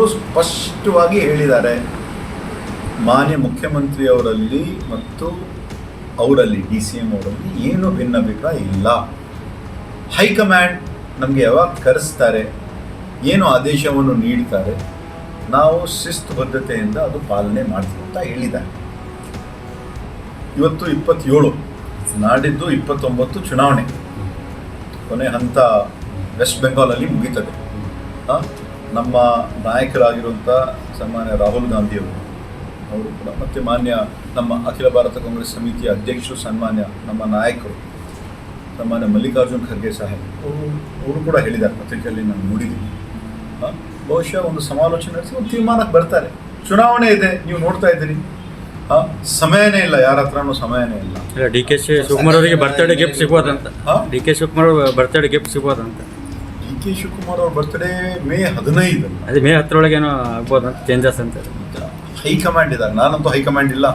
ಅವರು ಸ್ಪಷ್ಟವಾಗಿ ಹೇಳಿದ್ದಾರೆ, ಮಾನ್ಯ ಮುಖ್ಯಮಂತ್ರಿಯವರಲ್ಲಿ ಮತ್ತು ಅವರಲ್ಲಿ DCM ಅವರಲ್ಲಿ ಏನು ಭಿನ್ನಾಭಿಪ್ರಾಯ ಇಲ್ಲ. ಹೈಕಮಾಂಡ್ ನಮಗೆ ಯಾವಾಗ ಕರೆಸ್ತಾರೆ, ಏನು ಆದೇಶವನ್ನು ನೀಡ್ತಾರೆ, ನಾವು ಶಿಸ್ತುಬದ್ಧತೆಯಿಂದ ಅದು ಪಾಲನೆ ಮಾಡ್ತೀವಿ ಅಂತ ಹೇಳಿದ್ದಾರೆ. ಇವತ್ತು 27, ನಾಡಿದ್ದು 29 ಚುನಾವಣೆ, ಕೊನೆ ಹಂತ ವೆಸ್ಟ್ ಬೆಂಗಾಲಲ್ಲಿ ಮುಗೀತದೆ. ನಮ್ಮ ನಾಯಕರಾಗಿರುವಂಥ ಸನ್ಮಾನ್ಯ ರಾಹುಲ್ ಗಾಂಧಿಯವರು ಕೂಡ, ಮತ್ತು ಮಾನ್ಯ ನಮ್ಮ ಅಖಿಲ ಭಾರತ ಕಾಂಗ್ರೆಸ್ ಸಮಿತಿಯ ಅಧ್ಯಕ್ಷರು ಸನ್ಮಾನ್ಯ ನಮ್ಮ ನಾಯಕರು ಸನ್ಮಾನ್ಯ ಮಲ್ಲಿಕಾರ್ಜುನ್ ಖರ್ಗೆ ಸಾಹೇಬ್ ಅವರು ಕೂಡ ಹೇಳಿದ್ದಾರೆ, ಪತ್ರಿಕೆಯಲ್ಲಿ ನಾನು ನೋಡಿದ್ದೀನಿ. ಬಹುಶಃ ಒಂದು ಸಮಾಲೋಚನೆ ನಡೆಸಿ ಒಂದು ತೀರ್ಮಾನಕ್ಕೆ ಬರ್ತಾರೆ. ಚುನಾವಣೆ ಇದೆ, ನೀವು ನೋಡ್ತಾ ಇದ್ದೀರಿ, ಸಮಯನೇ ಇಲ್ಲ, ಯಾರ ಹತ್ರನೂ ಸಮಯನೇ ಇಲ್ಲ. DK ಶಿವಕುಮಾರ್ ಅವರಿಗೆ ಬರ್ತ್ಡೇ ಗಿಫ್ಟ್ ಸಿಗ್ಬೋದಂತ. DK ಶಿವಕುಮಾರ್ ಬರ್ತ್ಡೇ ಗಿಫ್ಟ್ ಸಿಗ್ಬೋದಂತ. DK ಶಿವಕುಮಾರ್ ಅವ್ರ ಬರ್ತ್ಡೇ ಮೇ 15. ಅದೇ ಮೇ 10 ಏನೋ ಆಗ್ಬೋದಂತ, ಚೇಂಜಸ್ ಅಂತ. ಹೈಕಮಾಂಡ್ ಇದ್ದಾರೆ, ನಾನಂತೂ ಹೈಕಮಾಂಡ್ ಇಲ್ಲ.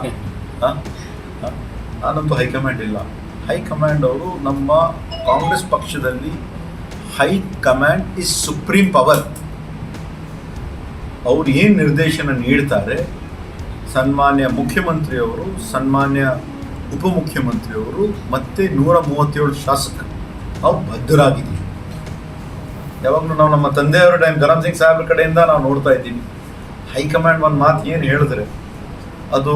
ಹೈಕಮಾಂಡ್ ಅವರು ನಮ್ಮ ಕಾಂಗ್ರೆಸ್ ಪಕ್ಷದಲ್ಲಿ ಹೈಕಮಾಂಡ್ ಇಸ್ ಸುಪ್ರೀಂ ಪವರ್. ಅವ್ರು ಏನು ನಿರ್ದೇಶನ ನೀಡ್ತಾರೆ, ಸನ್ಮಾನ್ಯ ಮುಖ್ಯಮಂತ್ರಿಯವರು, ಸನ್ಮಾನ್ಯ ಉಪಮುಖ್ಯಮಂತ್ರಿಯವರು ಮತ್ತು 137 ಶಾಸಕರು ಅವ್ರು ಬದ್ಧರಾಗಿದ್ದೀವಿ. ಯಾವಾಗಲೂ ನಾವು ನಮ್ಮ ತಂದೆಯವರ ಟೈಮ್ ಧರಮ್ ಸಿಂಗ್ ಸಾಹೇಬ್ರ ಕಡೆಯಿಂದ ನಾವು ನೋಡ್ತಾ ಇದ್ದೀವಿ, ಹೈಕಮಾಂಡ್ ಒಂದು ಮಾತು ಏನು ಹೇಳಿದ್ರೆ ಅದು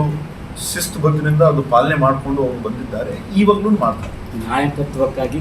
ಶಿಸ್ತುಬದ್ಧದಿಂದ ಅದು ಪಾಲನೆ ಮಾಡಿಕೊಂಡು ಅವರು ಬಂದಿದ್ದಾರೆ, ಈವಾಗಲೂ ಮಾಡ್ತಾರೆ. ನಾಯಕತ್ವಕ್ಕಾಗಿ